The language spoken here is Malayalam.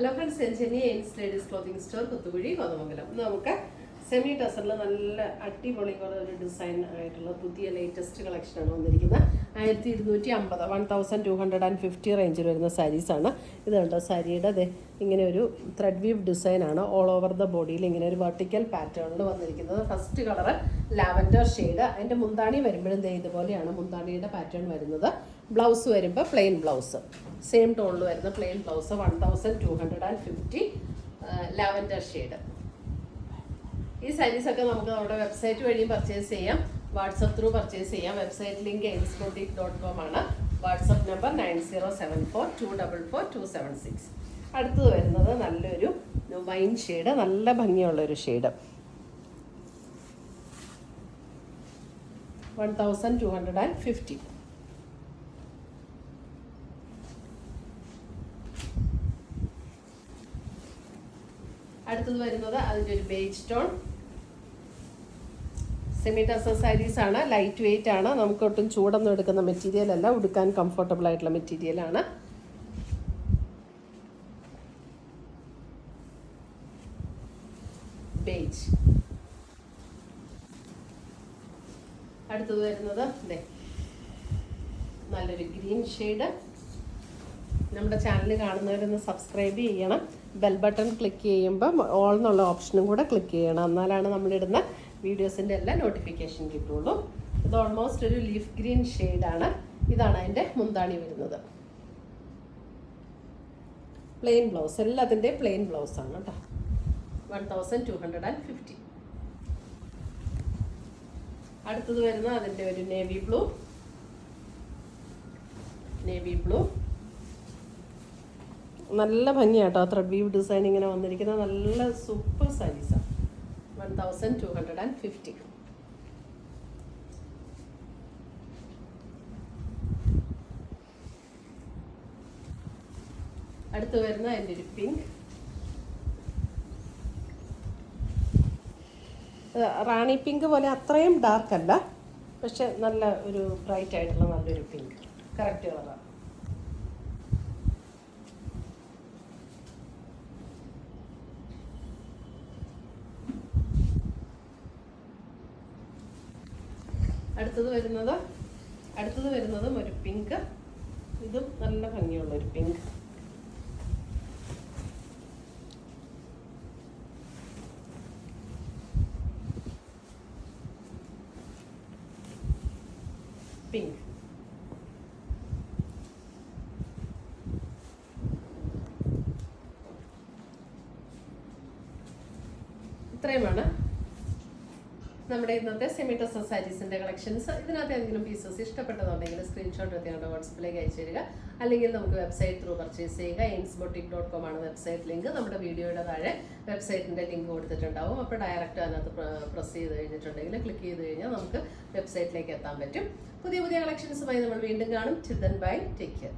ഹലോ ഫ്രണ്ട്സ്, സെഞ്ചനി എയിൻസ് ladies clothing store Kuthukuzhi Kothamangalam. നമുക്ക് സെമി ടസറിൽ നല്ല അടിപൊളി ഒരു ഡിസൈൻ ആയിട്ടുള്ള പുതിയ ലേറ്റസ്റ്റ് കളക്ഷനാണ് വന്നിരിക്കുന്നത്. 1250 1250 റേഞ്ചിൽ വരുന്ന സാരീസാണ്. ഇത് കണ്ടോ, സാരിയുടെ ഇങ്ങനെ ഒരു ത്രെഡ് വീവ് ഡിസൈനാണ് ഓൾ ഓവർ ദ ബോഡിയിൽ ഇങ്ങനെ ഒരു വെർട്ടിക്കൽ പാറ്റേണിൽ വന്നിരിക്കുന്നത്. First colour lavender shade. അതിൻ്റെ മുന്താണി വരുമ്പോഴും ഇതുപോലെയാണ് മുന്താണിയുടെ പാറ്റേൺ വരുന്നത്. ബ്ലൗസ് വരുമ്പോൾ പ്ലെയിൻ ബ്ലൗസ്, സെയിം ടോണിൽ വരുന്ന പ്ലെയിൻ ബ്ലൗസ്. 1250 lavender shade. ഈ സാരീസൊക്കെ നമുക്ക് നമ്മുടെ വെബ്സൈറ്റ് വഴിയും പർച്ചേസ് ചെയ്യാം, വാട്സപ്പ് ത്രൂ പർച്ചേസ് ചെയ്യാം. വെബ്സൈറ്റ് ലിങ്ക് ainsboutique.com ആണ്. WhatsApp number 9074244276. അടുത്തത് വരുന്നത് നല്ലൊരു വൈൻ ഷെയ്ഡ്, നല്ല ഭംഗിയുള്ളൊരു ഷെയ്ഡ്. 1250. അടുത്തത് വരുന്നത് അതിൻ്റെ ഒരു beige tone semi tussar sarees ആണ്. ലൈറ്റ് വെയിറ്റ് ആണ്, നമുക്ക് ഒട്ടും ചൂടൊന്നും എടുക്കുന്ന മെറ്റീരിയൽ അല്ല, ഉടുക്കാൻ കംഫർട്ടബിൾ ആയിട്ടുള്ള മെറ്റീരിയലാണ്. ബേജ്. അടുത്തത് വരുന്നത് നല്ലൊരു ഗ്രീൻ ഷെയ്ഡ്. നമ്മുടെ ചാനൽ കാണുന്നവരൊന്ന് സബ്സ്ക്രൈബ് ചെയ്യണം. ബെൽ ബട്ടൺ ക്ലിക്ക് ചെയ്യുമ്പോൾ ഓൾ എന്നുള്ള ഓപ്ഷനും കൂടെ ക്ലിക്ക് ചെയ്യണം, എന്നാലാണ് നമ്മളിടുന്ന വീഡിയോസിൻ്റെ എല്ലാം നോട്ടിഫിക്കേഷൻ കിട്ടുള്ളൂ. ഇത് ഓൾമോസ്റ്റ് ഒരു ലീഫ് ഗ്രീൻ ഷെയ്ഡാണ്. ഇതാണ് അതിൻ്റെ മുന്താണി വരുന്നത്. പ്ലെയിൻ ബ്ലൗസ്, എല്ലാത്തിൻ്റെയും പ്ലെയിൻ ബ്ലൗസാണ് കേട്ടോ. 1250. അടുത്തത് വരുന്ന അതിൻ്റെ ഒരു നേവി ബ്ലൂ. നല്ല ഭംഗിയാട്ടോ, ത്രെഡ് വീവ് ഡിസൈൻ ഇങ്ങനെ വന്നിരിക്കുന്ന നല്ല സൂപ്പർ സാരീസാണ്. 1250. അടുത്ത് വരുന്ന അതിൻ്റെ ഒരു പിങ്ക്, റാണി പിങ്ക് പോലെ അത്രയും ഡാർക്ക് അല്ല, പക്ഷെ നല്ല ഒരു ബ്രൈറ്റ് ആയിട്ടുള്ള നല്ലൊരു പിങ്ക്, കറക്റ്റ് കളറാണ്. അടുത്തത് വരുന്നതും ഒരു പിങ്ക്. ഇതും നല്ല ഭംഗിയുള്ള ഒരു പിങ്ക്. ഇത്രയുമാണ് നമ്മുടെ ഇന്നത്തെ സെമി ടസർ സാരീസിൻ്റെ കളക്ഷൻസ്. ഇതിനകത്ത് ഏതെങ്കിലും പീസസ് ഇഷ്ടപ്പെട്ടതുണ്ടെങ്കിൽ സ്ക്രീൻഷോട്ട് എടുത്ത് ഞങ്ങളുടെ വാട്സപ്പിലേക്ക് അയച്ചു തരിക, അല്ലെങ്കിൽ നമുക്ക് വെബ്സൈറ്റ് ത്രൂ പർച്ചേസ് ചെയ്യുക. ainsboutique.com ആണ് വെബ്സൈറ്റ് ലിങ്ക്. നമ്മുടെ വീഡിയോയുടെ താഴെ വെബ്സൈറ്റിൻ്റെ ലിങ്ക് കൊടുത്തിട്ടുണ്ടാവും. അപ്പോൾ ഡയറക്റ്റ് അതിനകത്ത് പ്രസ് ചെയ്ത് കഴിഞ്ഞിട്ടുണ്ടെങ്കിൽ, ക്ലിക്ക് ചെയ്ത് കഴിഞ്ഞാൽ നമുക്ക് വെബ്സൈറ്റിലേക്ക് എത്താൻ പറ്റും. പുതിയ കളക്ഷൻസുമായി നമ്മൾ വീണ്ടും കാണും. Children bye, take care.